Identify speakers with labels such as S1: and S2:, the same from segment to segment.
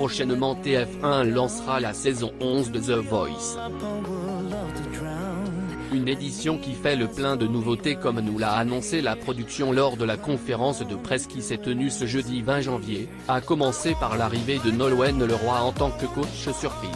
S1: Prochainement TF1 lancera la saison 11 de The Voice. Une édition qui fait le plein de nouveautés comme nous l'a annoncé la production lors de la conférence de presse qui s'est tenue ce jeudi 20 janvier, à commencer par l'arrivée de Nolwenn Leroy en tant que coach surprise.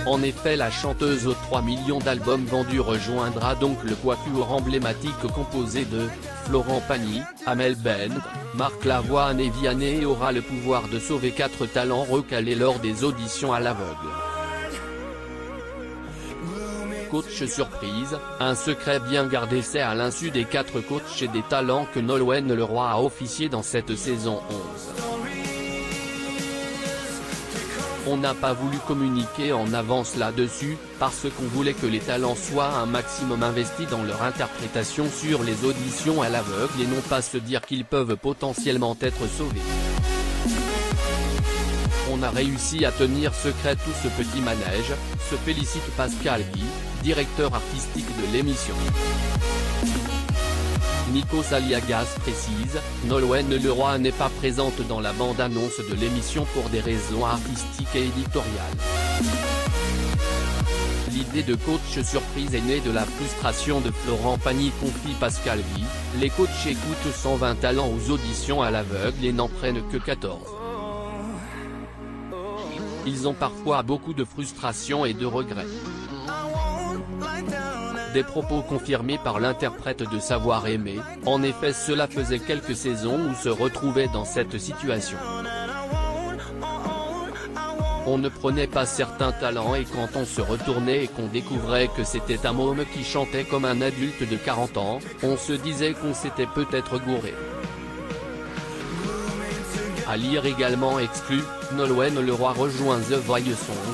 S1: En effet, la chanteuse aux 3 millions d'albums vendus rejoindra donc le quatuor emblématique composé de Florent Pagny, Amel Bent, Marc Lavoine et Vianney et aura le pouvoir de sauver 4 talents recalés lors des auditions à l'aveugle. Coach surprise, un secret bien gardé, c'est à l'insu des 4 coachs et des talents que Nolwenn Leroy a officié dans cette saison 11. On n'a pas voulu communiquer en avance là-dessus, parce qu'on voulait que les talents soient un maximum investis dans leur interprétation sur les auditions à l'aveugle et non pas se dire qu'ils peuvent potentiellement être sauvés. On a réussi à tenir secret tout ce petit manège, se félicite Pascal Guy, directeur artistique de l'émission. Nikos Aliagas précise, Nolwenn Leroy n'est pas présente dans la bande-annonce de l'émission pour des raisons artistiques et éditoriales. L'idée de coach surprise est née de la frustration de Florent Pagny, confie Pascal Guy. Les coachs écoutent 120 talents aux auditions à l'aveugle et n'en prennent que 14. Ils ont parfois beaucoup de frustration et de regrets. Des propos confirmés par l'interprète de Savoir aimer, en effet cela faisait quelques saisons où se retrouvait dans cette situation. On ne prenait pas certains talents et quand on se retournait et qu'on découvrait que c'était un môme qui chantait comme un adulte de 40 ans, on se disait qu'on s'était peut-être gouré. À lire également exclu, Nolwenn Leroy rejoint The Voice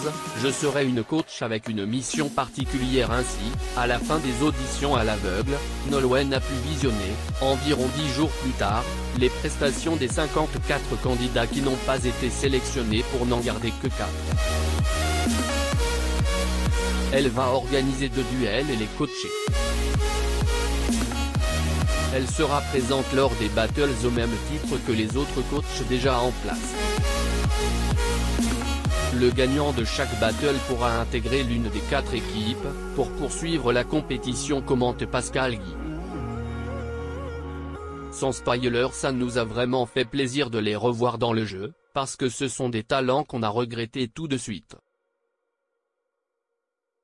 S1: 11, je serai une coach avec une mission particulière. Ainsi, à la fin des auditions à l'aveugle, Nolwenn a pu visionner, environ 10 jours plus tard, les prestations des 54 candidats qui n'ont pas été sélectionnés pour n'en garder que 4. Elle va organiser 2 duels et les coacher. Elle sera présente lors des battles au même titre que les autres coachs déjà en place. Le gagnant de chaque battle pourra intégrer l'une des 4 équipes, pour poursuivre la compétition, commente Pascal Guy. Sans spoiler, ça nous a vraiment fait plaisir de les revoir dans le jeu, parce que ce sont des talents qu'on a regrettés tout de suite.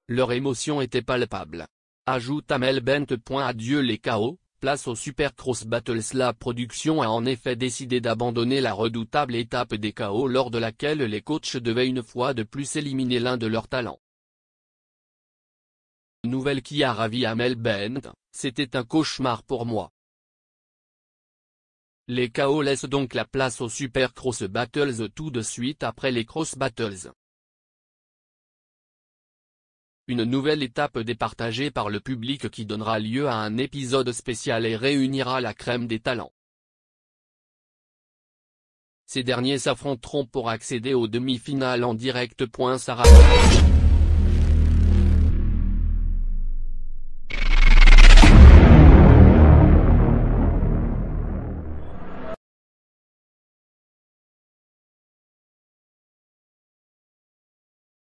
S1: Leur émotion était palpable. Ajoute Amel Bent. Adieu les KO. Place au Supercross Battles. La production a en effet décidé d'abandonner la redoutable étape des KO lors de laquelle les coachs devaient une fois de plus éliminer l'un de leurs talents. Nouvelle qui a ravi Amel Bent, c'était un cauchemar pour moi. Les KO laissent donc la place aux Supercross Battles tout de suite après les Cross Battles. Une nouvelle étape départagée par le public qui donnera lieu à un épisode spécial et réunira la crème des talents. Ces derniers s'affronteront pour accéder aux demi-finales en direct. Sarah